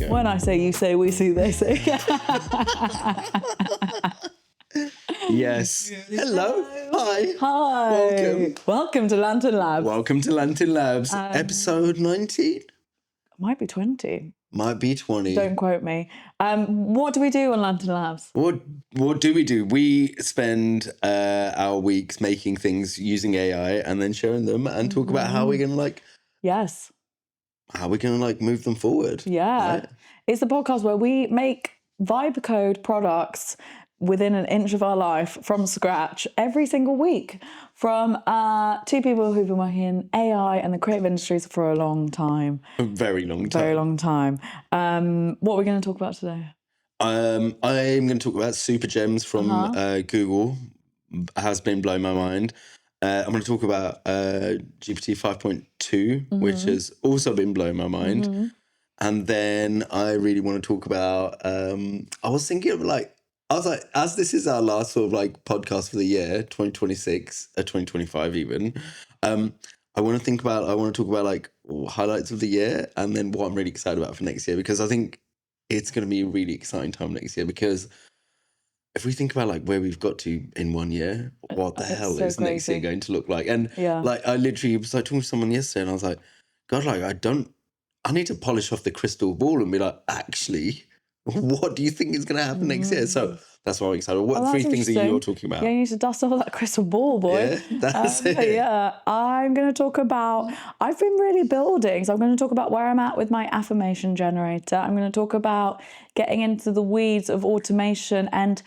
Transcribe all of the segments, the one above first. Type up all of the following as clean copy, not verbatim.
go. When I say you say, we see, they say. Yes. Hello. Hi. Hi. Welcome to Lantyn Labs. Welcome to Lantyn Labs. Episode 19? Might be 20. Might be 20. Don't quote me. What do we do on Lantyn Labs? What do? We spend our weeks making things using AI and then showing them and talk about how we're going to Yes. how we're going to move them forward. Yeah. Right? It's the podcast where we make vibe code products within an inch of our life from scratch every single week from two people who've been working in AI and the creative industries for a long time. A very long time. Very long time. What are we going to talk about today? I'm going to talk about super gems from Google. Has been blowing my mind. I'm going to talk about GPT 5.2, which has also been blowing my mind. And then I really want to talk about, I was thinking of as this is our last sort of podcast for the year, 2026, 2025 even, I want to talk about highlights of the year and then what I'm really excited about for next year, because I think it's going to be a really exciting time next year, because if we think about where we've got to in 1 year, what the hell is next year going to look like? And I literally was talking to someone yesterday and I was like, God, I need to polish off the crystal ball and be like, actually, what do you think is going to happen next year? So that's why I'm excited. What three things are you talking about? Yeah, you need to dust off that crystal ball, boy. Yeah, that's it. Yeah, I'm going to talk about, I've been really building. So I'm going to talk about where I'm at with my affirmation generator. I'm going to talk about getting into the weeds of automation. And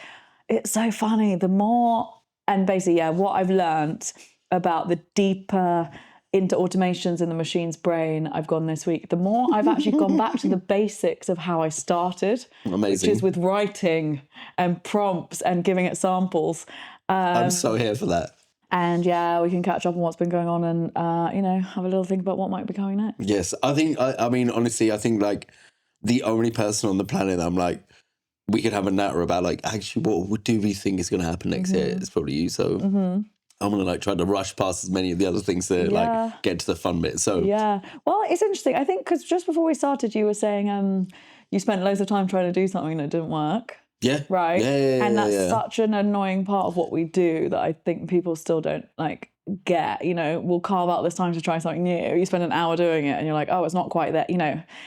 it's so funny, what I've learned about the deeper into automations in the machine's brain I've gone this week, the more I've actually gone back to the basics of how I started. Amazing. Which is with writing and prompts and giving it samples. I'm so here for that. And yeah, we can catch up on what's been going on and, have a little think about what might be coming next. Yes, I think, honestly, I think the only person on the planet I'm we could have a natter about actually what do we think is going to happen next year? It's probably you. So I'm going to try to rush past as many of the other things to get to the fun bit. So yeah, well, it's interesting. I think because just before we started, you were saying you spent loads of time trying to do something that didn't work. Yeah. Right. Yeah, and that's such an annoying part of what we do that I think people still don't get. We'll carve out this time to try something new. You spend an hour doing it and you're like, oh, it's not quite there,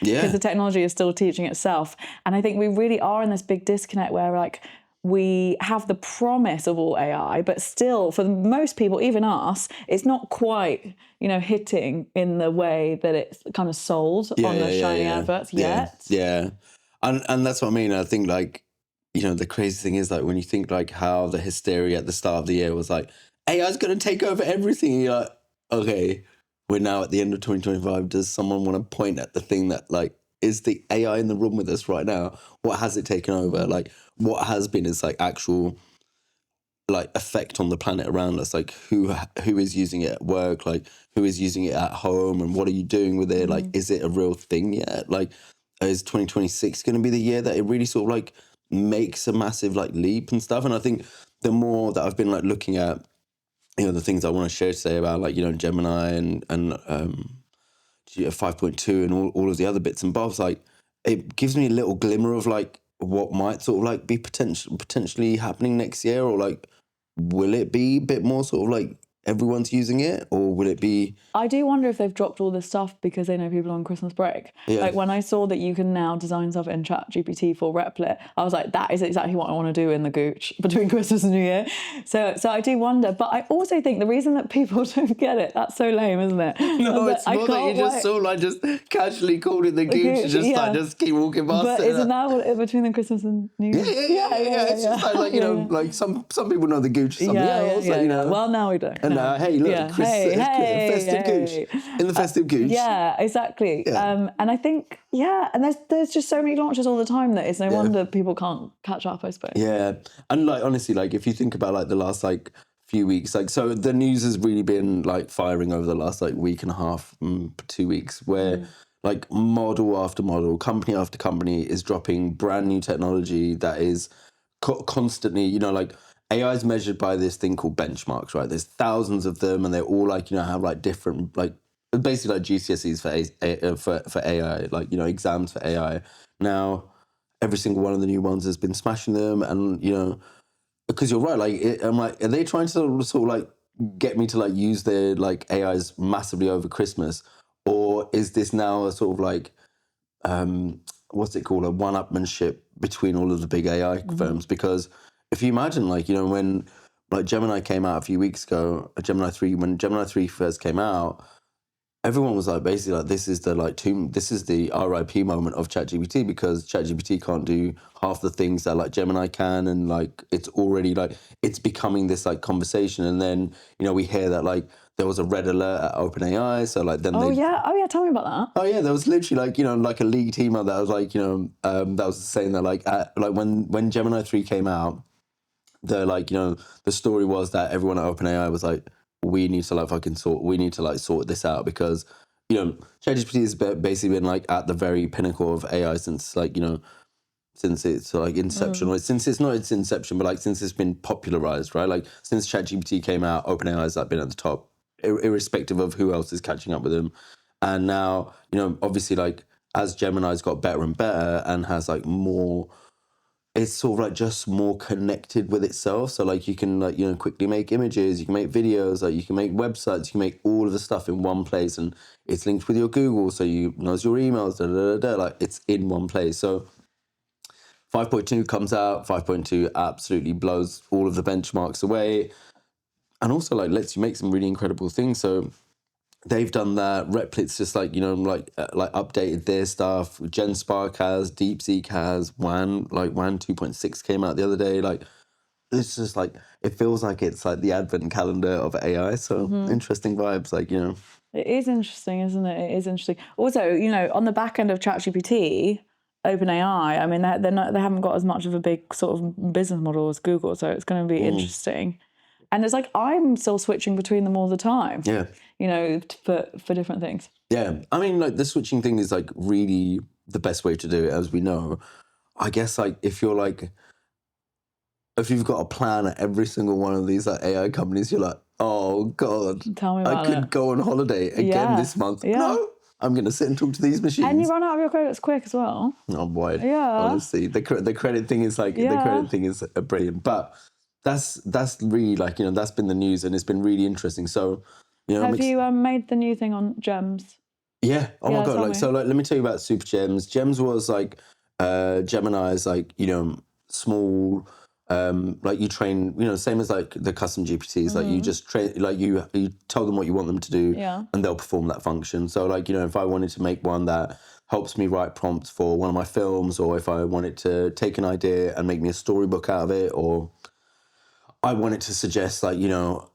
because the technology is still teaching itself. And I think we really are in this big disconnect where we have the promise of all AI, but still for most people, even us, it's not quite, hitting in the way that it's kind of sold on the shiny adverts yet. Yeah. And that's what I mean. I think the crazy thing is when you think how the hysteria at the start of the year was AI is going to take over everything. And you're like, okay, we're now at the end of 2025. Does someone want to point at the thing that is the AI in the room with us right now? What has it taken over? What has been its actual effect on the planet around us? Who is using it at work? Who is using it at home? And what are you doing with it? Is it a real thing yet? Is 2026 going to be the year that it really sort of makes a massive leap and stuff? And I think the more that I've been looking at, the things I want to share today about Gemini and 5.2 and all of the other bits and bobs, it gives me a little glimmer of what might sort of be potentially happening next year, or will it be a bit more sort of everyone's using it, or will it be... I do wonder if they've dropped all this stuff because they know people are on Christmas break. Yeah. When I saw that you can now design stuff in ChatGPT for Replit, I was like, that is exactly what I want to do in the gooch between Christmas and New Year. So I do wonder, but I also think the reason that people don't get it, that's so lame, isn't it? No, it's more that you just so just casually called it the gooch and just keep walking past it. But isn't that between the Christmas and New Year? Yeah. It's just some people know the gooch is something else. Well, now we don't. And hey, look, festive gooch. In the festive gooch. Yeah, exactly. Yeah. And I think, and there's just so many launches all the time that it's no wonder people can't catch up, I suppose. Yeah. And honestly, if you think about the last few weeks, so the news has really been firing over the last week and a half, 2 weeks, where model after model, company after company is dropping brand new technology that is constantly, AI is measured by this thing called benchmarks, right? There's thousands of them, and they're all have different basically like GCSEs for AI, like, you know, exams for AI. Now, every single one of the new ones has been smashing them, and, you know, because you're right, like, I'm like, are they trying to sort of like get me to like use their like AIs massively over Christmas, or is this now a sort of like what's it called, a one-upmanship between all of the big AI firms? Because if you imagine, like, you know, when like Gemini came out a few weeks ago, Gemini 3, when Gemini 3 first came out, everyone was like basically like, this is the like this is the RIP moment of ChatGPT, because ChatGPT can't do half the things that like Gemini can, and like it's already like it's becoming this like conversation. And then, you know, we hear that like there was a red alert at OpenAI, so like then oh yeah, tell me about that. Oh yeah, there was literally like, you know, like a leaked email that was like, you know, that was saying that like when Gemini 3 came out, the like, you know, the story was that everyone at OpenAI was like, we need to like sort this out, because, you know, ChatGPT has basically been like at the very pinnacle of AI since like, you know, since it's like inception, or since it's not its inception, but like since it's been popularized, right? Like since ChatGPT came out, OpenAI has like been at the top, irrespective of who else is catching up with them. And now, you know, obviously like as Gemini's got better and better and has like more, it's sort of like just more connected with itself. So like you can like, you know, quickly make images, you can make videos, like you can make websites, you can make all of the stuff in one place, and it's linked with your Google, so you knows your emails, like it's in one place. So 5.2 comes out, 5.2 absolutely blows all of the benchmarks away, and also like lets you make some really incredible things. So they've done that. Replit's just like, you know, like updated their stuff. GenSpark has, DeepSeek has, WAN 2.6 came out the other day. Like it's just like, it feels like it's like the advent calendar of AI. So interesting vibes, like, you know. It is interesting, isn't it? It is interesting. Also, you know, on the back end of ChatGPT, OpenAI, I mean, they haven't got as much of a big sort of business model as Google, so it's going to be interesting. And it's like, I'm still switching between them all the time. Yeah. You know, for different things. Yeah. I mean, like the switching thing is like really the best way to do it, as we know. I guess like if you've got a plan at every single one of these like AI companies, you're like, oh God, tell me about I could go on holiday again this month. Yeah. No, I'm going to sit and talk to these machines. And you run out of your credits quick as well. Oh boy. Yeah. Honestly, the credit thing is like, the credit thing is brilliant. But that's really like, you know, that's been the news, and it's been really interesting. So, you know, have you made the new thing on gems? Yeah. Oh my God. Like, so like, let me tell you about Super Gems. Gems was like, Gemini's like, you know, small, like you train, you know, same as like the custom GPTs, like you just train, like you tell them what you want them to do, and they'll perform that function. So like, you know, if I wanted to make one that helps me write prompts for one of my films, or if I wanted to take an idea and make me a storybook out of it, or I wanted to suggest like, you know,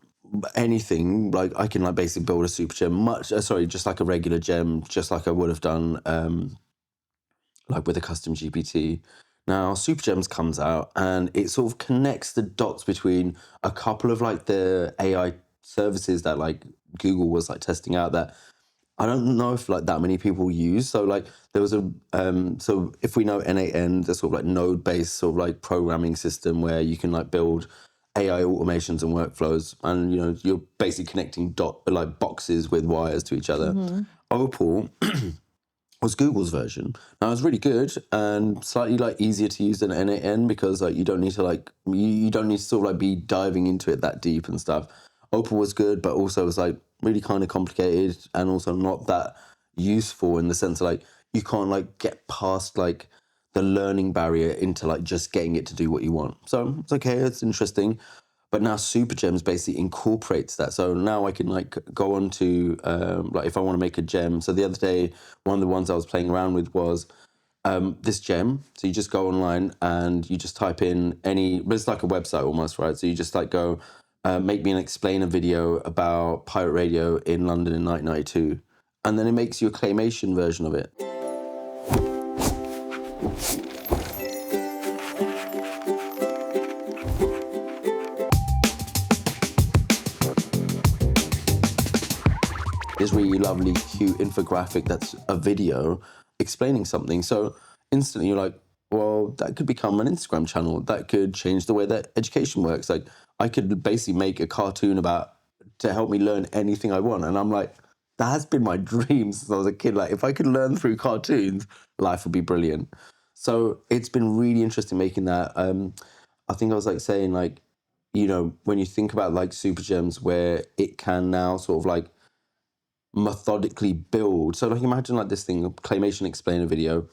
anything, like I can like basically build a super gem, just like a regular gem, just like I would have done like with a custom GPT. Now Super Gems comes out and it sort of connects the dots between a couple of like the AI services that like Google was like testing out that I don't know if like that many people use. So like there was so if we know N8N, the sort of like node-based sort of like programming system where you can like build AI automations and workflows, and you know you're basically connecting boxes with wires to each other. Opal was Google's version. Now it's really good and slightly like easier to use than N8N, because like you don't need to like you don't need to sort of like be diving into it that deep and stuff. Opal was good, but also was like really kind of complicated and also not that useful in the sense of like you can't like get past like the learning barrier into like just getting it to do what you want. So it's okay, it's interesting. But now Super Gems basically incorporates that. So now I can like go on to like if I want to make a gem. So the other day, one of the ones I was playing around with was this gem. So you just go online and you just type in but it's like a website almost, right? So you just like go, make me an explainer video about pirate radio in London in 1992. And then it makes you a claymation version of it. This really lovely, cute infographic that's a video explaining something. So instantly you're like, well, that could become an Instagram channel. That could change the way that education works. Like I could basically make a cartoon to help me learn anything I want. And I'm like, that has been my dream since I was a kid. Like, if I could learn through cartoons, life would be brilliant. So it's been really interesting making that. I think I was like saying, like, you know, when you think about like super gems, where it can now sort of like methodically build. So like, imagine like this thing, a claymation explainer video.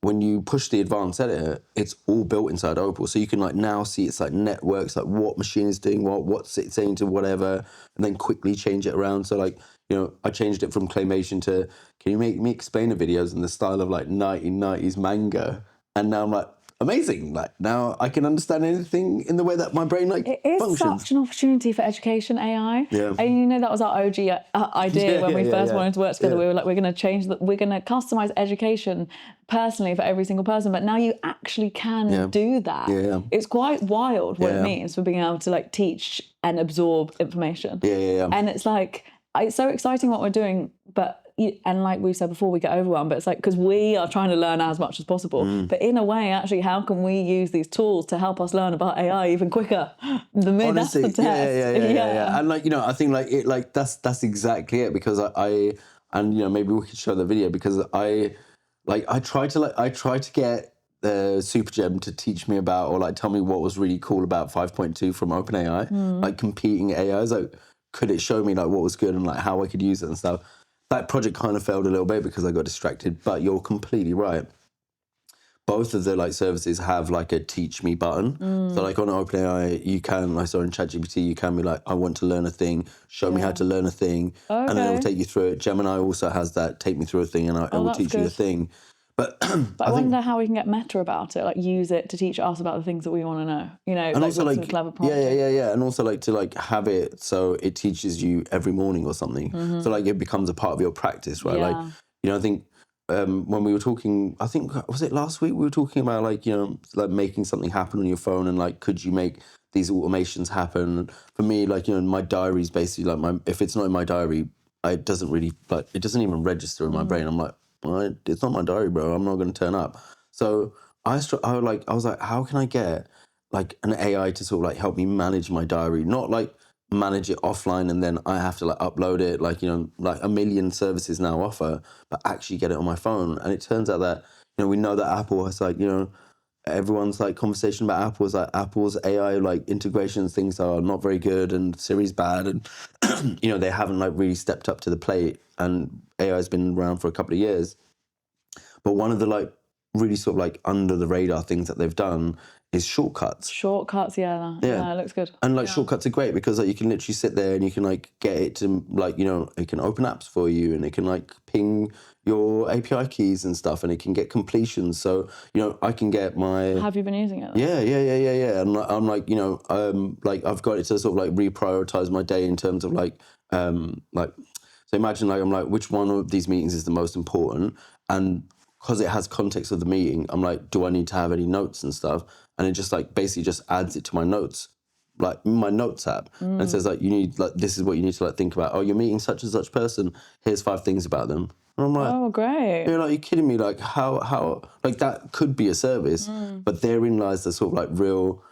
When you push the advanced editor, it's all built inside Opal. So you can like now see it's like networks, like what machine is doing what's it saying to whatever, and then quickly change it around. So like, you know, I changed it from claymation to, can you make me explainer videos in the style of like 1990s manga? And now I'm like, amazing. Like now I can understand anything in the way that my brain like it is functions. such an opportunity for education AI. Yeah. And you know, that was our OG idea when we first wanted to work together. Yeah. We were like, we're going to customize education personally for every single person. But now you actually can do that. Yeah. It's quite wild what it means for being able to like teach and absorb information. Yeah. And it's like, it's so exciting what we're doing, but and like we said before, we get overwhelmed, but it's like, because we are trying to learn as much as possible. But in a way, actually, how can we use these tools to help us learn about AI even quicker? Honestly, that's the test. Yeah. And like, you know, I think like it, like that's exactly it, because I and you know, maybe we could show the video, because I tried to get the Super Gem to teach me about, or like tell me what was really cool about 5.2 from OpenAI, like competing AIs. Like, could it show me like what was good and like how I could use it and stuff? That project kind of failed a little bit because I got distracted, but you're completely right. Both of the like services have like a teach me button. So like on OpenAI, you can, like, so in ChatGPT, you can be like, I want to learn a thing, show me how to learn a thing, and then it will take you through it. Gemini also has that, take me through a thing, and it will teach you a thing. But I wonder how we can get meta about it, like use it to teach us about the things that we want to know. You know, and like also some like clever prompting. yeah, and also like to like have it so it teaches you every morning or something. So like it becomes a part of your practice, right? Like, you know, I think when we were talking, I think was it last week, we were talking about like, you know, like making something happen on your phone, and like, could you make these automations happen? For me, like, you know, my diary is basically like if it's not in my diary, it doesn't really, like, it doesn't even register in my brain. I'm like, well, it's not my diary, bro. I'm not going to turn up. So I was like, how can I get like an AI to sort of like help me manage my diary? Not like manage it offline and then I have to like upload it, like, you know, like a million services now offer, but actually get it on my phone. And it turns out that, you know, we know that Apple has like, you know, everyone's like conversation about Apple is like Apple's AI like integrations, things are not very good, and Siri's bad, and you know, they haven't like really stepped up to the plate, and AI has been around for a couple of years. But one of the like really sort of like under the radar things that they've done is shortcuts. Shortcuts, yeah, it looks good. And like shortcuts are great because like you can literally sit there and you can like get it to like, you know, it can open apps for you, and it can like ping your API keys and stuff, and it can get completions. So, you know, I can get my... Have you been using it then? Yeah. And I'm like, you know, like I've got it to sort of like reprioritize my day in terms of like, so imagine like, I'm like, which one of these meetings is the most important? And because it has context of the meeting, I'm like, do I need to have any notes and stuff? And it just like basically just adds it to my notes, like my notes app. And it says like, you need, like, this is what you need to like think about. Oh, you're meeting such and such person. Here's 5 things about them. And I'm like, oh, great. You're like, you're kidding me? Like how, like that could be a service, but therein lies the sort of like real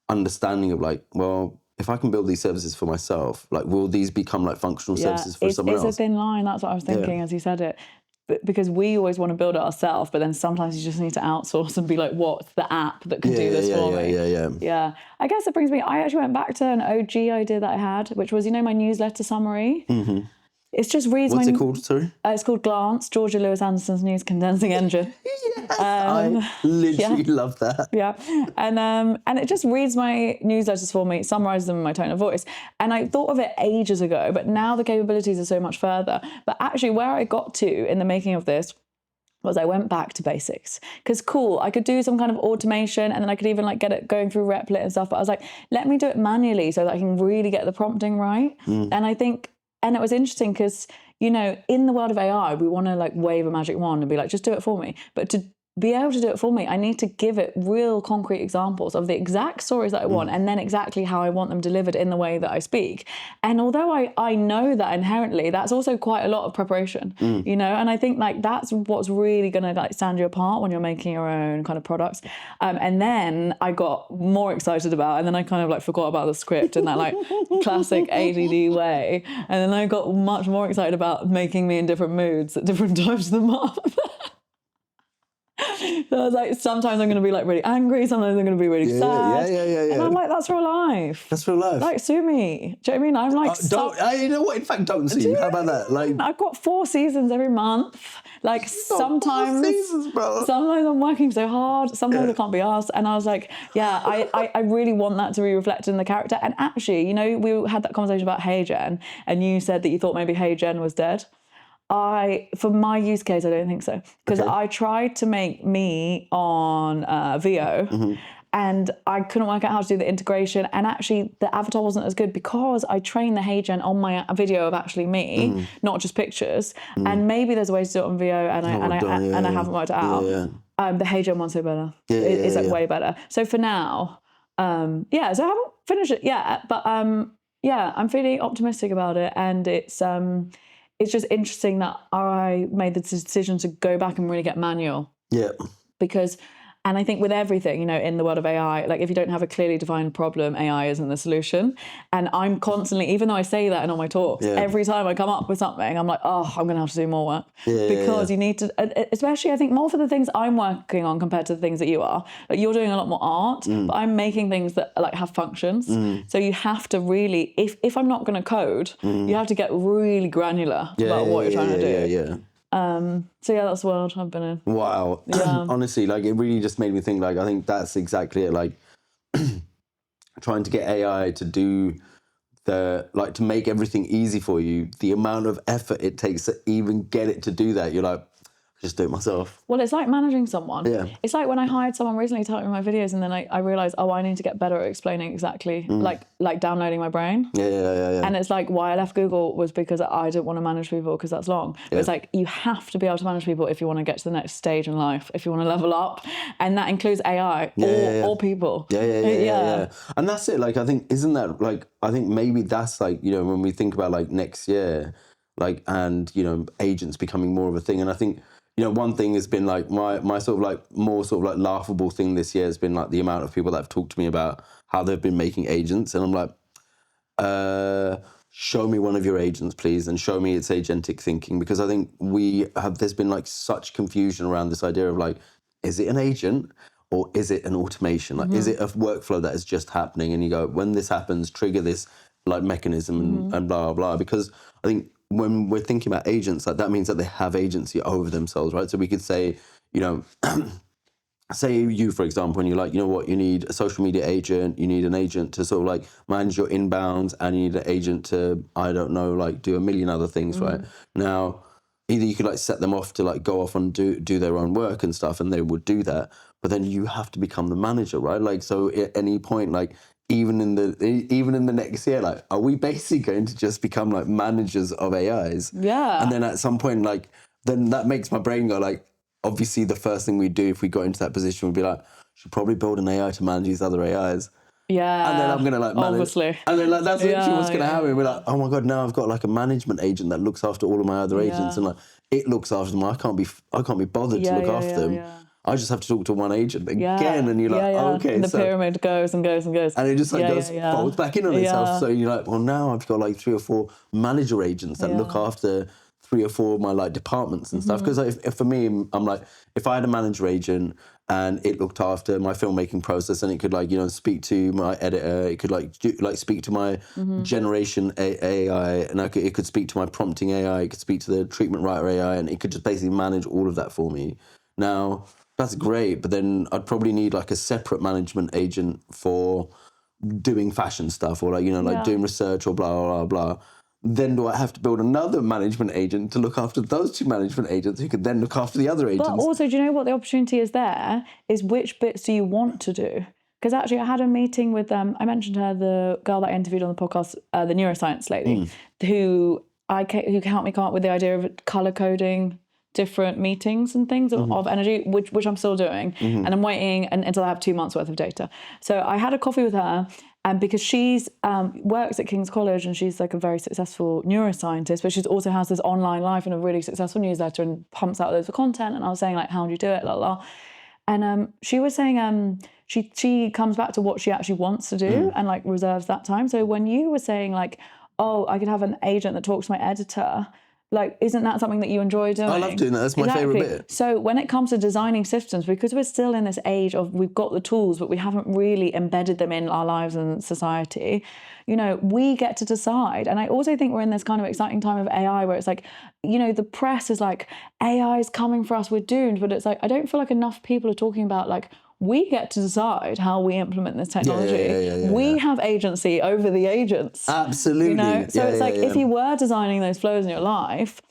understanding of like, well, if I can build these services for myself, like, will these become like functional services for someone else? It's a thin line. That's what I was thinking as you said it. Because we always want to build it ourselves, but then sometimes you just need to outsource and be like, what's the app that can do this for me? Yeah. I guess it brings me, I actually went back to an OG idea that I had, which was, you know, my newsletter summary. It just reads What's it called, sorry? It's called Glance, Georgia Lewis Anderson's news condensing engine. Yes, I literally love that. Yeah. And it just reads my newsletters for me, summarizes them in my tone of voice. And I thought of it ages ago, but now the capabilities are so much further. But actually where I got to in the making of this was I went back to basics. Because cool, I could do some kind of automation, and then I could even like get it going through Replit and stuff. But I was like, let me do it manually so that I can really get the prompting right. And I think, and it was interesting because, you know, in the world of AI, we want to like wave a magic wand and be like, just do it for me. But to be able to do it for me. I need to give it real concrete examples of the exact stories that I want and then exactly how I want them delivered in the way that I speak. And although I know that inherently, that's also quite a lot of preparation, you know, and I think like that's what's really going to like stand you apart when you're making your own kind of products. And then I got more excited about, and then I kind of like forgot about the script in that like classic ADD way. And then I got much more excited about making me in different moods at different times of the month. So I was like, sometimes I'm going to be like really angry, sometimes I'm going to be really sad. And I'm like, that's real life. That's real life. Like, sue me. Do you know what I mean? I'm like, you know what? In fact, don't sue. How about that? Like, I've got 4 seasons every month. Like sometimes, 4 seasons, bro. Sometimes I'm working so hard. Sometimes I can't be asked. And I was like, yeah, I really want that to be reflected in the character. And actually, you know, we had that conversation about Hey Jen, and you said that you thought maybe Hey Jen was dead. For my use case, I don't think so. Because I tried to make me on VO and I couldn't work out how to do the integration. And actually the avatar wasn't as good because I trained the Hey Jen on my video of actually me, not just pictures. And maybe there's a way to do it on VO and I haven't worked it out. The Hey Jen one's so better. It's like way better. So for now, so I haven't finished it yet, but I'm feeling optimistic about it. And it's just interesting that I made the decision to go back and really get manual. Yeah. Because, and I think with everything, you know, in the world of AI, like if you don't have a clearly defined problem, AI isn't the solution. And I'm constantly, even though I say that in all my talks, every time I come up with something, I'm like, oh, I'm going to have to do more work. Because you need to, especially I think more for the things I'm working on compared to the things that you are. Like you're doing a lot more art, but I'm making things that like have functions. So you have to really, if I'm not going to code, you have to get really granular about what you're trying to do. So yeah, that's the world I've been in. Wow. Yeah. Honestly, like it really just made me think, like, I think that's exactly it. Like trying to get AI to do to make everything easy for you, the amount of effort it takes to even get it to do that. You're like, just do it myself. Well, it's like managing someone. Yeah. It's like when I hired someone recently to help me with my videos, and then I realized, I need to get better at explaining exactly, like downloading my brain. Yeah. And it's like why I left Google was because I didn't want to manage people because that's long. But it's like you have to be able to manage people if you want to get to the next stage in life, if you want to level up, and that includes AI or people. Yeah. And that's it. Like I think I think maybe that's like, you know, when we think about like next year, like, and you know, agents becoming more of a thing, and I think, you know, one thing has been like my sort of like more sort of like laughable thing this year has been like the amount of people that have talked to me about how they've been making agents. And I'm like, show me one of your agents, please. And show me it's agentic thinking. Because I think there's been like such confusion around this idea of like, is it an agent or is it an automation? Like, is it a workflow that is just happening? And you go, when this happens, trigger this like mechanism and blah, blah, blah. Because I think, when we're thinking about agents, like that means that they have agency over themselves, right? So we could say, you know, say you, for example, and you're like, you know what, you need a social media agent, you need an agent to sort of like manage your inbounds, and you need an agent to, I don't know, like do a million other things, right? Now, either you could like set them off to like go off and do their own work and stuff, and they would do that, but then you have to become the manager, right? Like, so at any point, like, even in the next year, like, are we basically going to just become like managers of AIs? Yeah. And then at some point, like, then that makes my brain go like, obviously the first thing we do if we got into that position would be like, should probably build an AI to manage these other AIs. Yeah. And then I'm going to like manage. Obviously. And then like, that's literally what's going to happen. We're like, oh my God, now I've got like a management agent that looks after all of my other agents, and like, it looks after them. I can't be bothered to look after them. Yeah. I just have to talk to one agent again, and you're like, oh, okay. And the pyramid goes and goes and goes. And it just like folds back in on itself. So you're like, well, now I've got like 3 or 4 manager agents that look after 3 or 4 of my like departments and stuff. Because if for me, I'm like, if I had a manager agent and it looked after my filmmaking process, and it could like, you know, speak to my editor, it could like speak to my generation AI, and it could speak to my prompting AI, it could speak to the treatment writer AI, and it could just basically manage all of that for me. Now, that's great, but then I'd probably need like a separate management agent for doing fashion stuff, or like, you know, like doing research or blah, blah, blah. Then do I have to build another management agent to look after those 2 management agents who could then look after the other agents? But also, do you know what the opportunity is there? Is which bits do you want to do? Because actually I had a meeting with, I mentioned her, the girl that I interviewed on the podcast, the neuroscience lady, who helped me come up with the idea of colour coding different meetings and things of energy, which I'm still doing. And I'm waiting until I have 2 months worth of data. So I had a coffee with her, and because she's works at King's College and she's like a very successful neuroscientist, but she also has this online life and a really successful newsletter and pumps out loads of content. And I was saying like, how do you do it? La la. And she was saying she comes back to what she actually wants to do and like reserves that time. So when you were saying like, oh, I could have an agent that talks to my editor, like, isn't that something that you enjoy doing? I love doing that. That's my favorite bit. So when it comes to designing systems, because we're still in this age of we've got the tools, but we haven't really embedded them in our lives and society, you know, we get to decide. And I also think we're in this kind of exciting time of AI where it's like, you know, the press is like, AI is coming for us, we're doomed. But it's like, I don't feel like enough people are talking about like, we get to decide how we implement this technology. We have agency over the agents. Absolutely. You know? So it's like if you were designing those flows in your life,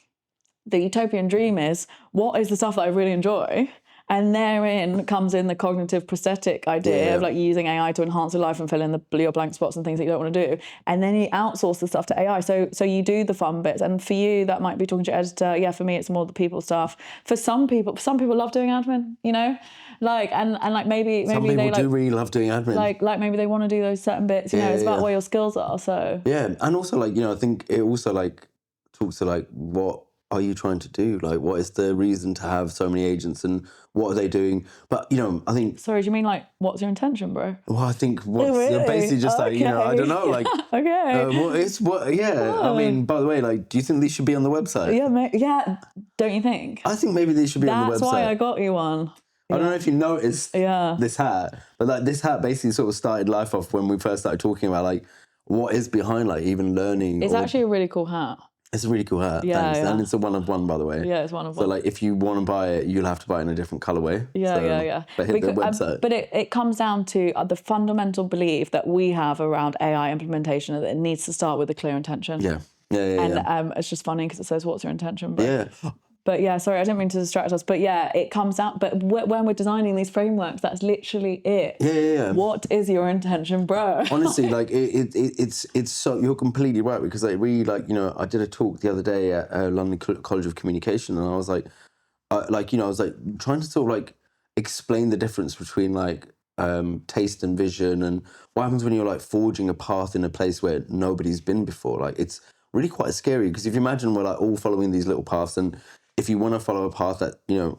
the utopian dream is, what is the stuff that I really enjoy? And therein comes in the cognitive prosthetic idea of like using AI to enhance your life and fill in your blank spots and things that you don't want to do. And then you outsource the stuff to AI. So you do the fun bits. And for you, that might be talking to your editor. Yeah, for me, it's more the people stuff. For some people love doing admin, you know? Like, and like maybe some people they do really love doing admin. Like maybe they want to do those certain bits, you know, it's about where your skills are. So yeah. And also like, you know, I think it also like talks to like, what are you trying to do? Like, what is the reason to have so many agents and what are they doing? But, you know, I think... Sorry, do you mean like, what's your intention, bro? Well, I think basically just like, you know, I don't know, like... Okay. I mean, by the way, like, do you think these should be on the website? Yeah, don't you think? I think maybe these should be on the website. That's why I got you one. I don't know if you noticed this hat, but like this hat basically sort of started life off when we first started talking about like, what is behind like even learning. It's actually a really cool hat. It's a really cool hat, thanks. And it's a one of one, by the way. Yeah, it's one of one. So, like, if you want to buy it, you'll have to buy it in a different colourway. Yeah. But hit the website. But it comes down to the fundamental belief that we have around AI implementation that it needs to start with a clear intention. Yeah. And it's just funny because it says, what's your intention? But, yeah. But yeah, sorry, I didn't mean to distract us. But yeah, it comes out. But when we're designing these frameworks, that's literally it. Yeah. What is your intention, bro? Honestly, like it's so, you're completely right, because like we like, you know, I did a talk the other day at London College of Communication, and I was like, I was like trying to sort of like explain the difference between like taste and vision, and what happens when you're like forging a path in a place where nobody's been before. Like it's really quite scary, because if you imagine we're like all following these little paths, and if you want to follow a path that, you know,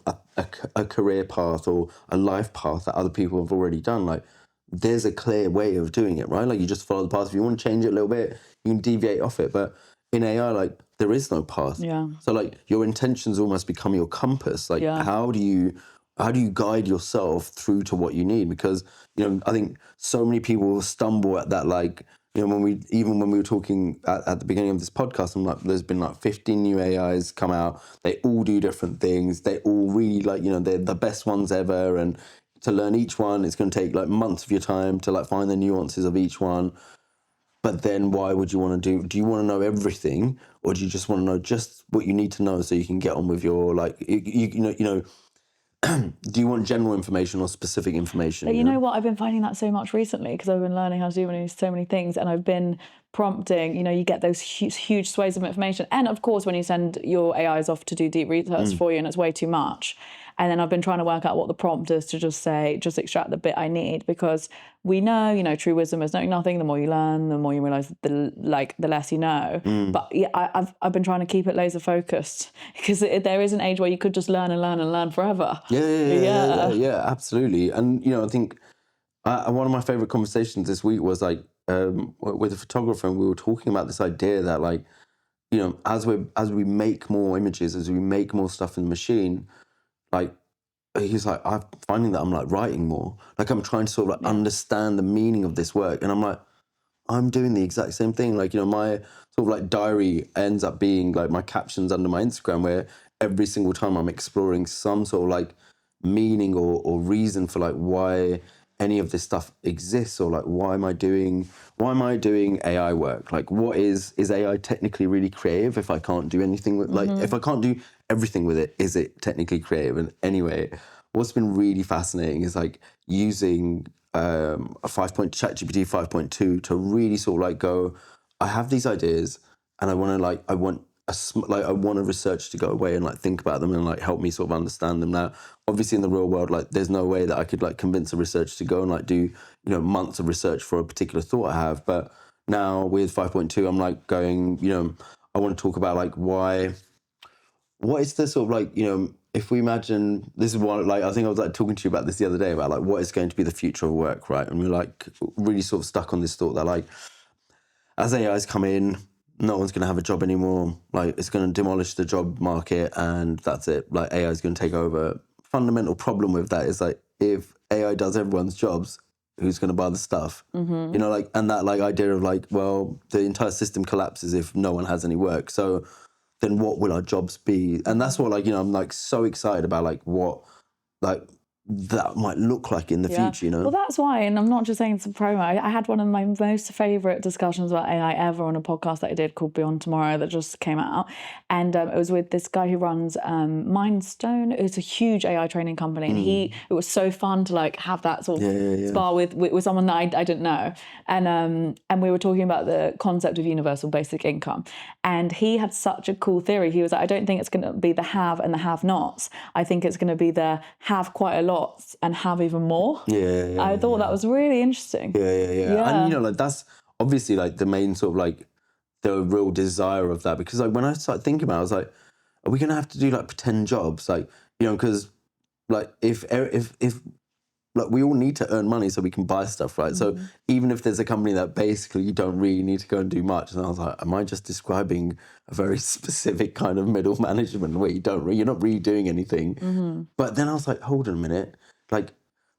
a career path or a life path that other people have already done, like there's a clear way of doing it, right? Like you just follow the path. If you want to change it a little bit, you can deviate off it. But in AI, like there is no path. Yeah. So like your intentions almost become your compass. Like how do you guide yourself through to what you need? Because, you know, I think so many people stumble at that, like, you know, when we were talking at the beginning of this podcast, I'm like, there's been like 15 new AIs come out. They all do different things. They all really like, you know, they're the best ones ever. And to learn each one, it's going to take like months of your time to like find the nuances of each one. But then why would you want to do you want to know everything, or do you just want to know just what you need to know so you can get on with your, like, you know, do you want general information or specific information? But you know what? I've been finding that so much recently, because I've been learning how to do so many things, and I've been prompting, you know, you get those huge swathes of information. And of course, when you send your AIs off to do deep research for you and it's way too much. And then I've been trying to work out what the prompt is to just extract the bit I need, because we know, you know, true wisdom is knowing nothing. The more you learn, the more you realize the less you know. But yeah, I've been trying to keep it laser focused, because there is an age where you could just learn and learn and learn forever. Yeah, absolutely. And, you know, I think one of my favorite conversations this week was like with a photographer, and we were talking about this idea that, like, you know, as we make more images, as we make more stuff in the machine, like, he's like, I'm finding that I'm like writing more. Like I'm trying to sort of like understand the meaning of this work. And I'm like, I'm doing the exact same thing. Like, you know, my sort of like diary ends up being like my captions under my Instagram, where every single time I'm exploring some sort of like meaning or reason for like why any of this stuff exists, or like why am I doing AI work? Like, what is AI technically really creative if I can't do anything with, like, if I can't do everything with it, is it technically creative? And anyway, what's been really fascinating is like using ChatGPT 5.2 to really sort of like go, I have these ideas and I want I want a researcher to go away and like think about them and like help me sort of understand them. Now, obviously in the real world, like there's no way that I could like convince a researcher to go and like do, months of research for a particular thought I have. But now with 5.2, I'm like going, I want to talk about like what is the sort of like, if we imagine, this is one, like, I think I was like talking to you about this the other day about like what is going to be the future of work, right? And we're like really sort of stuck on this thought that like, as AI's come in, no one's going to have a job anymore. Like it's going to demolish the job market and that's it. Like AI is going to take over. Fundamental problem with that is like, if AI does everyone's jobs, who's going to buy the stuff? Like, and that like idea of like, well, the entire system collapses if no one has any work. So then what will our jobs be? And that's what like, I'm like so excited about like what like that might look like in the future, Well, that's why, and I'm not just saying it's a promo. I had one of my most favourite discussions about AI ever on a podcast that I did called Beyond Tomorrow that just came out. And it was with this guy who runs Mindstone. It's a huge AI training company. And it was so fun to like have that sort of spar with someone that I didn't know. And we were talking about the concept of universal basic income. And he had such a cool theory. He was like, I don't think it's going to be the have and the have-nots. I think it's going to be the have quite a lot and have even more. I thought that was really interesting. And like that's obviously like the main sort of like the real desire of that, because like when I started thinking about it, I was like, are we gonna have to do like pretend jobs, like because like if like we all need to earn money so we can buy stuff, right? So even if there's a company that basically you don't really need to go and do much, and I was like, am I just describing a very specific kind of middle management where you're not really doing anything? But then I was like, hold on a minute, like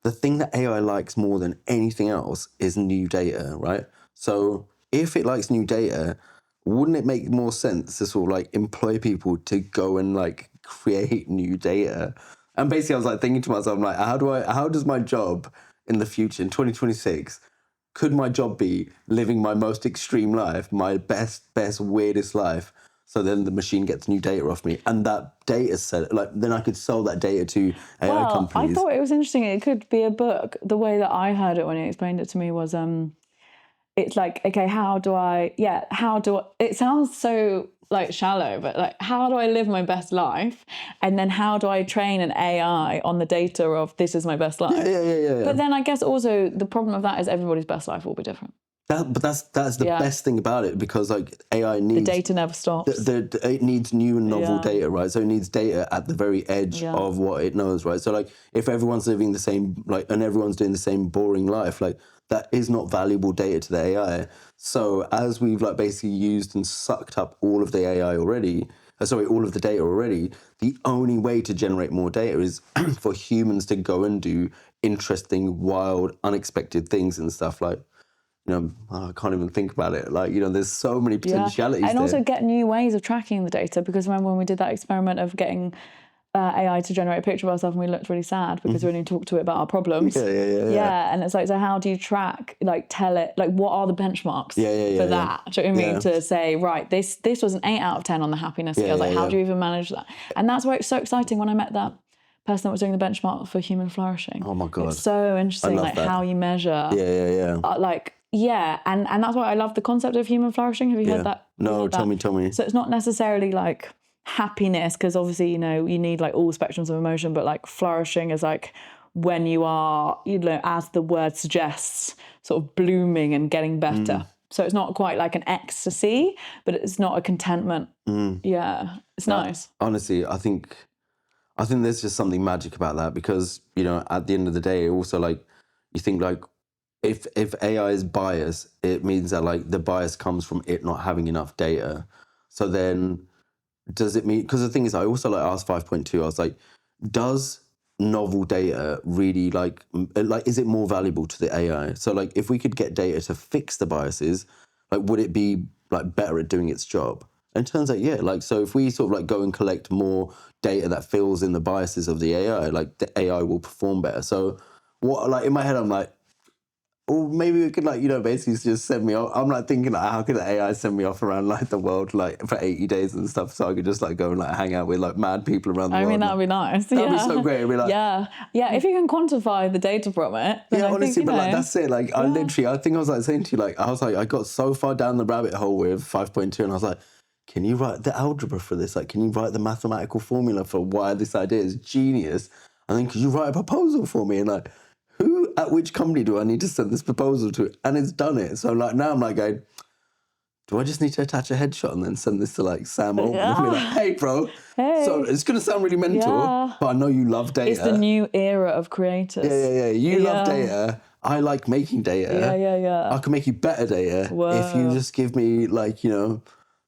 the thing that AI likes more than anything else is new data, right? So if it likes new data, wouldn't it make more sense to sort of like employ people to go and like create new data? And basically I was like thinking to myself, I'm like, how does my job in the future, in 2026, could my job be living my most extreme life, my best, weirdest life? So then the machine gets new data off me, and that data set, like then I could sell that data to AI companies. I thought it was interesting. It could be a book. The way that I heard it when he explained it to me was, it's like, okay, it sounds so like shallow, but like, how do I live my best life? And then how do I train an AI on the data of this is my best life? But then I guess also the problem of that is everybody's best life will be different. But that's the best thing about it, because like AI needs... The data never stops. It needs new and novel data, right? So it needs data at the very edge of what it knows, right? So like if everyone's living the same, like, and everyone's doing the same boring life, like that is not valuable data to the AI. So as we've like basically used and sucked up all of the AI already, all of the data already, the only way to generate more data is for humans to go and do interesting, wild, unexpected things and stuff like... I can't even think about it. Like, there's so many potentialities and there. also get new ways of tracking the data, because remember when we did that experiment of getting AI to generate a picture of ourselves and we looked really sad because we only talked to it about our problems. And it's like, so how do you track, like tell it, like what are the benchmarks for that? Do you know what I mean? To say, right, this was an 8 out of 10 on the happiness scale. Like, how do you even manage that? And that's why it's so exciting when I met that person that was doing the benchmark for human flourishing. Oh my God. It's so interesting, like that. How you measure. And that's why I love the concept of human flourishing. Have you heard that? No, tell me. So it's not necessarily like happiness, because obviously, you need like all spectrums of emotion, but like flourishing is like when you are, as the word suggests, sort of blooming and getting better. So it's not quite like an ecstasy, but it's not a contentment. It's nice. Honestly, I think there's just something magic about that, because, at the end of the day, also like you think like if AI is biased, it means that like the bias comes from it not having enough data. So then does it mean, because the thing is, I also like asked 5.2, I was like, does novel data really like is it more valuable to the AI? So like if we could get data to fix the biases, like would it be like better at doing its job? And it turns out, like, so if we sort of like go and collect more data that fills in the biases of the AI, like the AI will perform better. So what, like in my head, I'm like, or maybe we could like, basically just send me off. I'm like thinking like, how could the AI send me off around like the world like for 80 days and stuff, so I could just like go and like hang out with like mad people around the world. I mean, that'd be nice. That'd be so great. It'd be like, if you can quantify the data from it. Then I honestly, think, but like that's it. Like I think I was like saying to you, like I was like, I got so far down the rabbit hole with 5.2, and I was like, can you write the algebra for this? Like, can you write the mathematical formula for why this idea is genius? And then could you write a proposal for me? And like, who at which company do I need to send this proposal to? And it's done it. So like now I'm like going, do I just need to attach a headshot and then send this to like Sam Altman and be like, hey, bro. Hey. So it's going to sound really mental, but I know you love data. It's the new era of creators. Yeah. You love data. I like making data. Yeah. I can make you better data if you just give me like,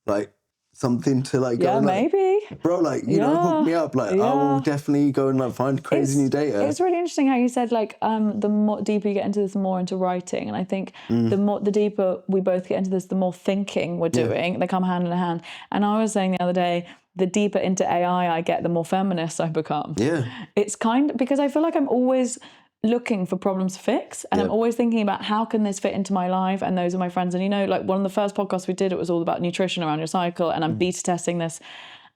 like something to like go and, like, maybe. bro, like, hook me up. Like, I will definitely go and like find crazy new data. It's really interesting how you said like the more deeper you get into this, the more into writing. And I think the deeper we both get into this, the more thinking we're doing. They come hand in hand. And I was saying the other day, the deeper into AI I get, the more feminist I become. Yeah. It's because I feel like I'm always looking for problems to fix, and I'm always thinking about how can this fit into my life and those of my friends. And like one of the first podcasts we did, it was all about nutrition around your cycle, and I'm beta testing this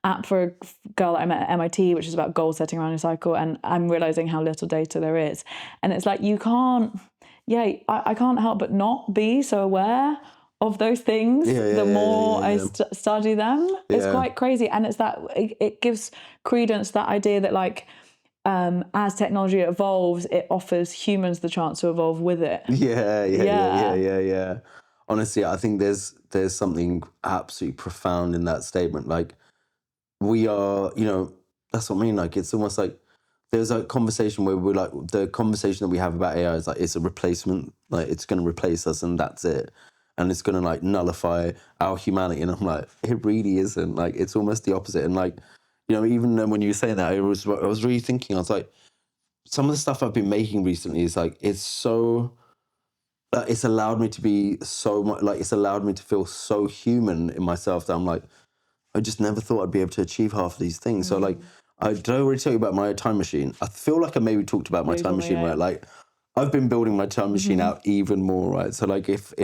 app for a girl that I met at MIT, which is about goal setting around your cycle, and I'm realizing how little data there is. And it's like I can't help but not be so aware of those things the more I study them. It's quite crazy. And it's that it gives credence to that idea that like as technology evolves, it offers humans the chance to evolve with it. Yeah. Honestly, I think there's something absolutely profound in that statement. Like, we are, that's what I mean. Like, it's almost like there's a conversation where we're like, the conversation that we have about AI is like, it's a replacement. Like, it's going to replace us and that's it. And it's going to like nullify our humanity. And I'm like, it really isn't. Like, it's almost the opposite. And like, even when you were saying that, I was really thinking, I was like, some of the stuff I've been making recently is like, it's so, it's allowed me to be so much, like, it's allowed me to feel so human in myself that I'm like, I just never thought I'd be able to achieve half of these things. So like, I don't already tell you about my time machine. I feel like I maybe talked about my time machine, right? Like, I've been building my time machine out even more, right? So like, if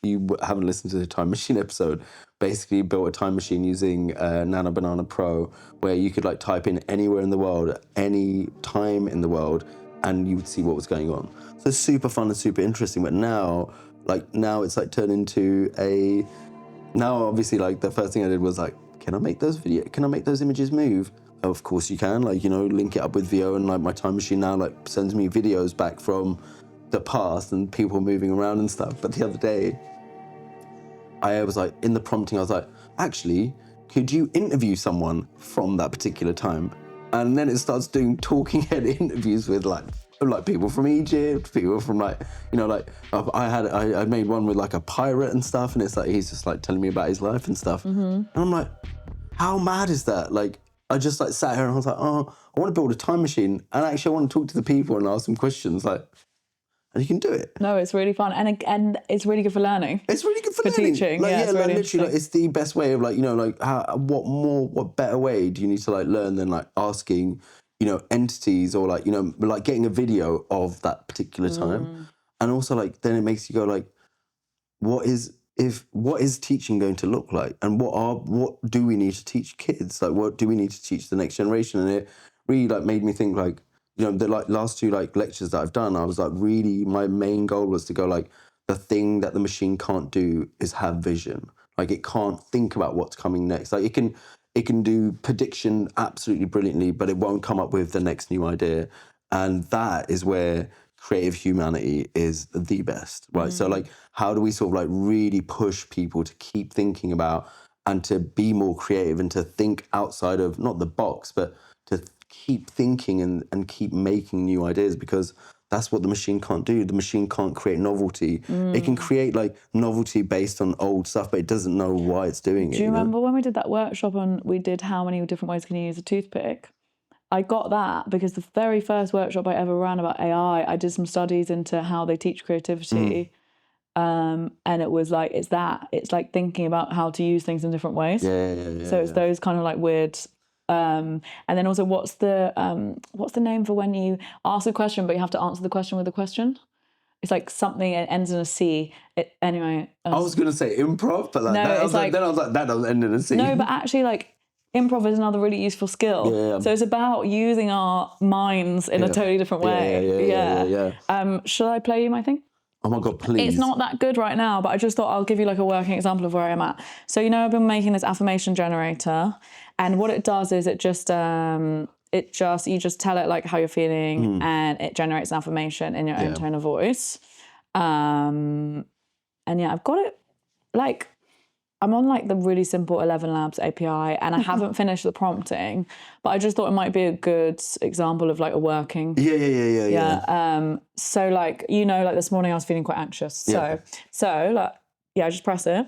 you haven't listened to the time machine episode, basically built a time machine using Nano Banana Pro, where you could like type in anywhere in the world, at any time in the world, and you would see what was going on. So it's super fun and super interesting. But now it's like turned into now obviously like the first thing I did was like, can I make those images move? Of course you can, like, link it up with VO, and like my time machine now like sends me videos back from the past and people moving around and stuff. But the other day, I was like, in the prompting, I was like, actually, could you interview someone from that particular time? And then it starts doing talking head interviews with like people from Egypt, people from like, I made one with like a pirate and stuff, and it's like, he's just like telling me about his life and stuff. And I'm like, how mad is that? Like, I just like sat here and I was like, oh, I want to build a time machine, and actually I want to talk to the people and ask them questions, like, and you can do it. No, it's really fun, and it's really good for learning. It's really good for learning. Teaching. Like, it's really literally, like, it's the best way of like, like what better way do you need to like learn than like asking, entities, or like, like getting a video of that particular time. And also like, then it makes you go like, what is teaching going to look like? And what do we need to teach kids? Like, what do we need to teach the next generation? And it really like made me think like, the like last two like lectures that I've done, I was like, really, my main goal was to go like, the thing that the machine can't do is have vision. Like, it can't think about what's coming next. Like, it can do prediction absolutely brilliantly, but it won't come up with the next new idea. And that is where creative humanity is the best, right? So like, how do we sort of like really push people to keep thinking about and to be more creative and to think outside of not the box, but to keep thinking and keep making new ideas, because that's what the machine can't do. The machine can't create novelty. It can create like novelty based on old stuff, but it doesn't know why it's doing it. Do you remember when we did that workshop and we did how many different ways can you use a toothpick? I got that because the very first workshop I ever ran about AI, I did some studies into how they teach creativity. And it was like, it's like thinking about how to use things in different ways. So it's those kind of like weird. And then also, what's the name for when you ask a question but you have to answer the question with a question? It's like something, it ends in a C. Anyway. I was going to say improv, but like, no, I was like, that doesn't end in a C. No, but actually like, improv is another really useful skill. So it's about using our minds in a totally different way. Yeah. Shall I play you my thing? Oh my God, please. It's not that good right now, but I just thought I'll give you like a working example of where I'm at. So, you know, I've been making this affirmation generator, and what it does is you just tell it like how you're feeling, and it generates an affirmation in your own tone of voice. And yeah, I've got it like, I'm on like the really simple Lantyn Labs API, and I haven't finished the prompting, but I just thought it might be a good example of like a working. Yeah. So like, you know, like this morning I was feeling quite anxious. So like, I just press it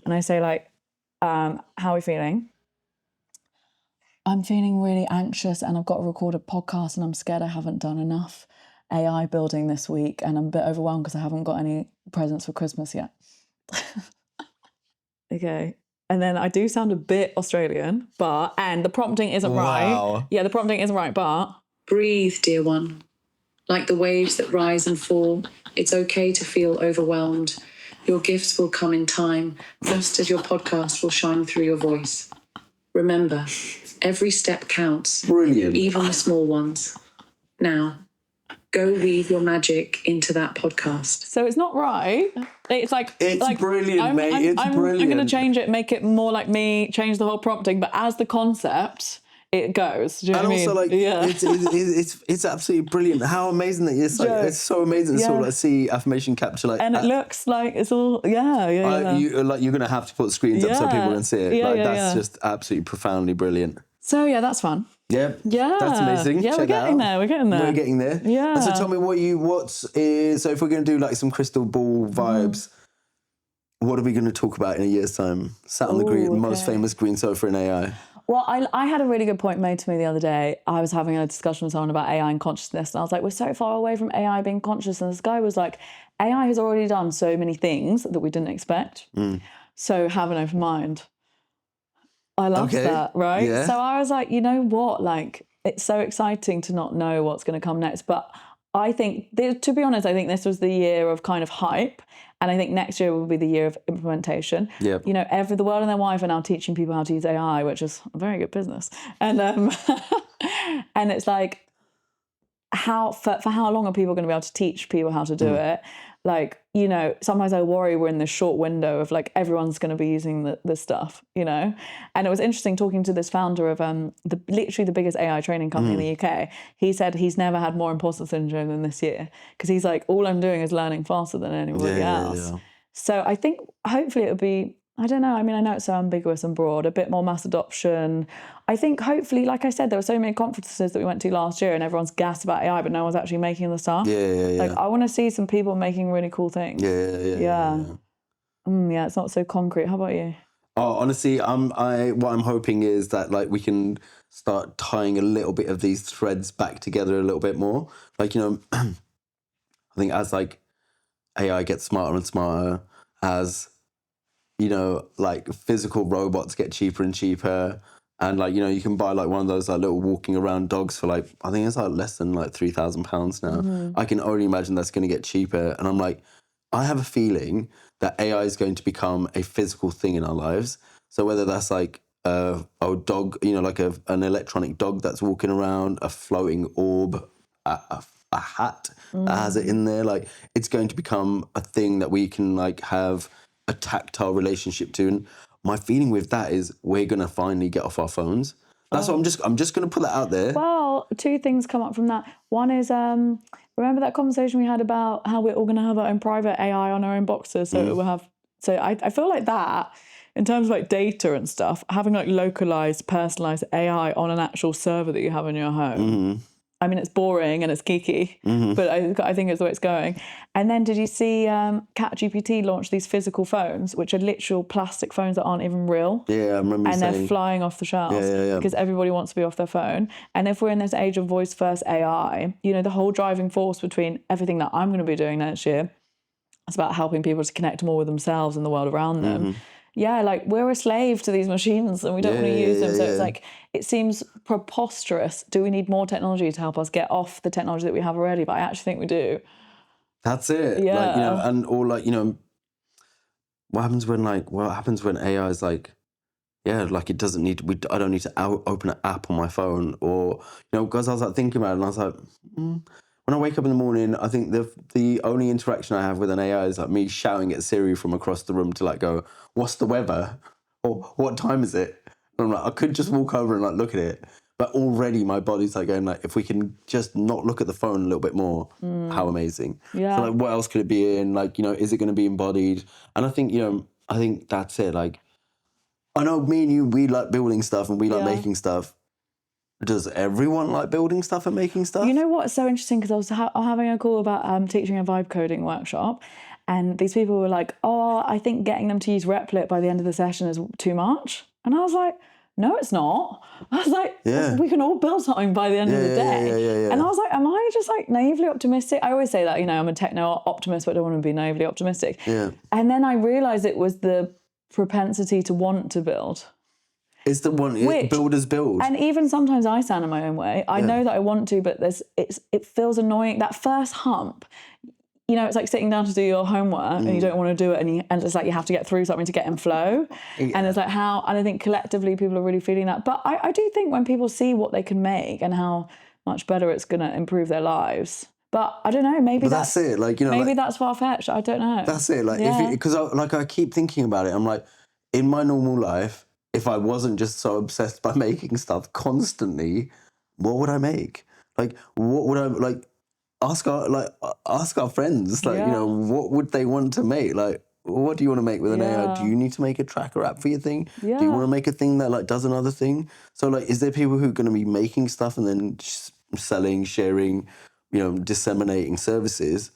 and I say like, how are we feeling? I'm feeling really anxious, and I've got to record a podcast, and I'm scared I haven't done enough AI building this week, and I'm a bit overwhelmed because I haven't got any presents for Christmas yet. Okay. And then I do sound a bit Australian, and the prompting isn't right. Yeah, the prompting isn't right, but... Breathe, dear one. Like the waves that rise and fall, it's okay to feel overwhelmed. Your gifts will come in time, just as your podcast will shine through your voice. Remember, every step counts. Brilliant. Even the small ones. Now, go weave your magic into that podcast. So it's not right. It's like... It's like, brilliant, mate. It's brilliant. I'm going to change it, make it more like me, change the whole prompting, but as the concept, it goes. Do you know what I mean? And also, like, it's absolutely brilliant. How amazing that it's like. It's so amazing to sort of like see affirmation capture like. And it looks like it's all you're gonna have to put the screens up so people can see it. That's just absolutely profoundly brilliant. So yeah, that's fun. Yeah, that's amazing. Yeah, we're getting there. We're getting there. Yeah. And so tell me so if we're gonna do like some crystal ball vibes, what are we gonna talk about in a year's time? Sat on the most famous green sofa in AI. Well, I had a really good point made to me the other day. I was having a discussion with someone about AI and consciousness, and I was like, we're so far away from AI being conscious. And this guy was like, AI has already done so many things that we didn't expect. So have an open mind. I love that, right? Yeah. So I was like, you know what? Like, it's so exciting to not know what's going to come next. But I think, to be honest, I think this was the year of kind of hype. And I think next year will be the year of implementation. Yep. You know, the world and their wife are now teaching people how to use AI, which is a very good business. And and it's like, for how long are people going to be able to teach people how to do it? Like, you know, sometimes I worry we're in this short window of like everyone's going to be using this stuff, you know? And it was interesting talking to this founder of literally the biggest AI training company in the UK. He said he's never had more imposter syndrome than this year, because he's like, all I'm doing is learning faster than anybody else. Yeah. So I think hopefully it'll be, I don't know, I mean, I know it's so ambiguous and broad, a bit more mass adoption. I think hopefully, like I said, there were so many conferences that we went to last year and everyone's gassed about AI, but no one's actually making the stuff. Like, I want to see some people making really cool things. Yeah, it's not so concrete. How about you? Oh, honestly, what I'm hoping is that like we can start tying a little bit of these threads back together a little bit more. Like, you know, I think as like AI gets smarter and smarter, as you know, like physical robots get cheaper and cheaper. And like, you know, you can buy like one of those like little walking around dogs for like, I think it's like less than like £3,000 now. I can only imagine that's going to get cheaper. And I'm like, I have a feeling that AI is going to become a physical thing in our lives. So whether that's like a dog, you know, like an electronic dog that's walking around, a floating orb, a hat that has it in there, like it's going to become a thing that we can like have a tactile relationship to. And my feeling with that is we're going to finally get off our phones. That's what I'm just going to put that out there. Well, two things come up from that. One is, remember that conversation we had about how we're all going to have our own private AI on our own boxes? So we'll have, I feel like that, in terms of like data and stuff, having like localized, personalized AI on an actual server that you have in your home. I mean, it's boring and it's geeky, but I think it's the way it's going. And then did you see ChatGPT launch these physical phones, which are literal plastic phones that aren't even real? Yeah, I remember and they're flying off the shelves because everybody wants to be off their phone. And if we're in this age of voice-first AI, you know, the whole driving force between everything that I'm going to be doing next year, it's about helping people to connect more with themselves and the world around them. Yeah, like we're a slave to these machines and we don't want to use them. So it's like, it seems preposterous. Do we need more technology to help us get off the technology that we have already? But I actually think we do. That's it. Yeah. Like, you know, and or like, you know, what happens when AI is like, yeah, like it doesn't need, I don't need to open an app on my phone, or, you know, because I was like thinking about it and I was like, when I wake up in the morning, I think the only interaction I have with an AI is like me shouting at Siri from across the room to like go, "What's the weather?" or "What time is it?" And I'm like, I could just walk over and like look at it, but already my body's like going like, if we can just not look at the phone a little bit more, how amazing. Yeah. So like, what else could it be in? Like, you know, is it going to be embodied? And I think, you know, I think that's it. Like, I know me and you, we like building stuff and we like making stuff. Does everyone like building stuff and making stuff? You know what's so interesting? Because I was having a call about teaching a vibe coding workshop, and these people were like, "Oh, I think getting them to use Replit by the end of the session is too much." And I was like, "No, it's not." I was like, "We can all build something by the end of the day." And I was like, "Am I just like naively optimistic?" I always say that, you know, I'm a techno optimist, but I don't want to be naively optimistic. Yeah. And then I realised it was the propensity to want to build. It's the one builders build. And even sometimes I stand in my own way. I know that I want to, but it feels annoying. That first hump, you know, it's like sitting down to do your homework and you don't want to do it, and it's like you have to get through something to get in flow. And it's like and I think collectively people are really feeling that. But I do think when people see what they can make and how much better it's going to improve their lives. But I don't know, maybe that's it. Like, you know, maybe that's far-fetched. I don't know. That's it. Like, because I keep thinking about it. I'm like, in my normal life, if I wasn't just so obsessed by making stuff constantly, what would I make? Like, what would I like? Ask our friends. Like, you know, what would they want to make? Like, what do you want to make with an AI? Do you need to make a tracker app for your thing? Yeah. Do you want to make a thing that like does another thing? So like, is there people who are going to be making stuff and then selling, sharing, you know, disseminating services?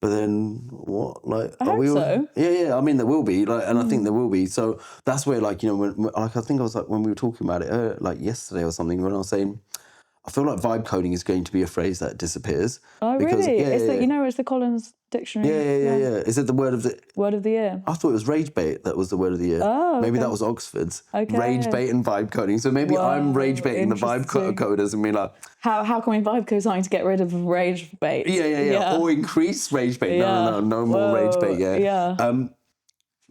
But then what? Like, I hope so. Yeah. I mean, there will be, like, and I think there will be. So that's where, like, you know, when like I think I was like when we were talking about it, like yesterday or something, when I was saying, I feel like vibe coding is going to be a phrase that disappears. Oh, because, really? You know, it's the Collins Dictionary. Yeah. Is it the word of the year? I thought it was rage bait that was the word of the year. Oh, okay. Maybe that was Oxford's. Okay. Rage bait and vibe coding. So maybe I'm rage baiting the vibe coders and being like, how can we vibe code something to get rid of rage bait? Yeah. Or increase rage bait. No more rage bait. Yeah.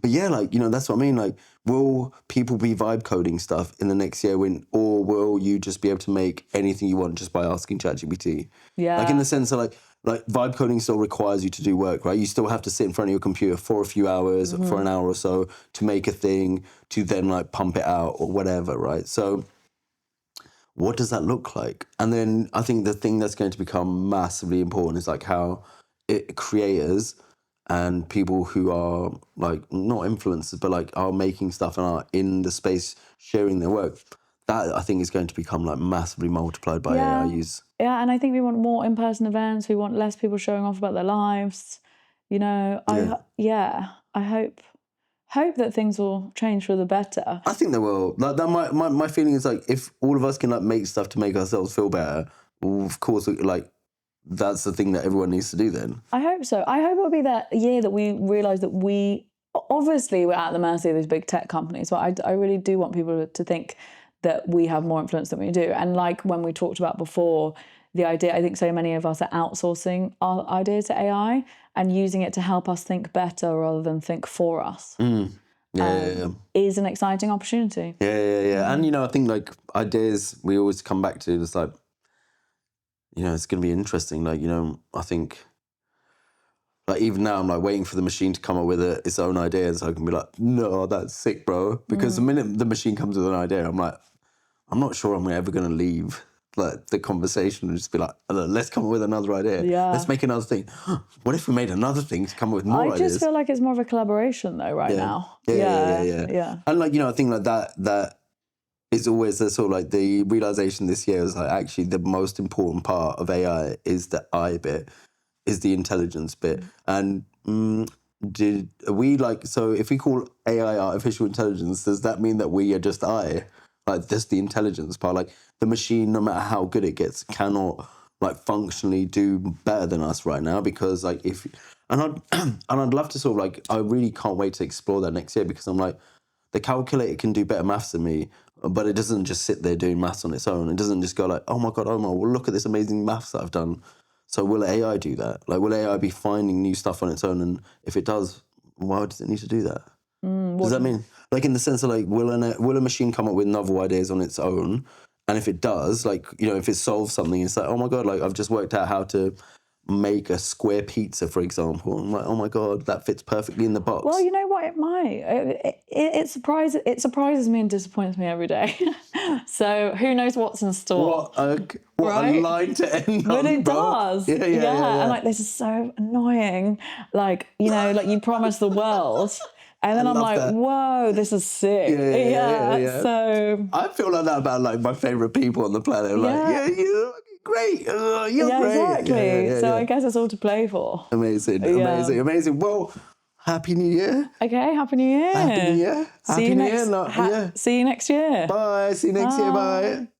But yeah, like, you know, that's what I mean. Like, will people be vibe coding stuff in the next year or will you just be able to make anything you want just by asking ChatGPT? Yeah. Like, in the sense of like vibe coding still requires you to do work, right? You still have to sit in front of your computer for a few hours, for an hour or so to make a thing, to then like pump it out or whatever, right? So what does that look like? And then I think the thing that's going to become massively important is like how creators and people who are like not influencers, but like are making stuff and are in the space sharing their work. That I think is going to become like massively multiplied by AI use. Yeah, and I think we want more in-person events. We want less people showing off about their lives. You know, I hope that things will change for the better. I think they will. Like that. My feeling is like if all of us can like make stuff to make ourselves feel better, well, of course, like that's the thing that everyone needs to do then. I hope so. I hope it'll be that year that we realise that obviously we're at the mercy of these big tech companies, but I really do want people to think that we have more influence than we do. And like when we talked about before, the idea, I think so many of us are outsourcing our ideas to AI and using it to help us think better rather than think for us. Is an exciting opportunity. Yeah. And, you know, I think like ideas we always come back to, it's like, you know, it's going to be interesting. Like, you know, I think like even now I'm like waiting for the machine to come up with its own ideas so I can be like, no, that's sick, bro. Because the minute the machine comes with an idea, I'm like, I'm not sure I'm ever going to leave like the conversation and just be like, let's come up with another idea. Yeah. Let's make another thing. What if we made another thing to come up with more ideas? I just feel like it's more of a collaboration though now. Yeah. And like, you know, I think like that is always the sort of like the realization this year is like actually the most important part of AI is the I bit, is the intelligence bit. And so if we call AI artificial intelligence, does that mean that we are just I? Like just the intelligence part, like the machine, no matter how good it gets, cannot like functionally do better than us right now because like I'd love to sort of like, I really can't wait to explore that next year because I'm like, the calculator can do better maths than me, but it doesn't just sit there doing maths on its own. It doesn't just go like, oh my God, Omar, well, look at this amazing maths that I've done. So will AI do that? Like, will AI be finding new stuff on its own? And if it does, why does it need to do that? Does that mean, like in the sense of like, will a machine come up with novel ideas on its own And if it does, like, you know, if it solves something, it's like, oh my God, like I've just worked out how to make a square pizza, for example. I'm like, oh my God, that fits perfectly in the box. Well, you know what? It might. It surprises me and disappoints me every day. So who knows what's in store? What a line to end on, But it bro. does. Yeah. And like, this is so annoying. Like, you know, like you promise the world. And then I'm like, that. whoa, this is sick. Yeah. So I feel like that about like my favorite people on the planet. I'm like, you're great. You're great. Exactly. So I guess it's all to play for. Amazing. Well, Happy New Year. Okay, Happy New Year. Happy New Year. See you next year. Bye. See you next year. Bye.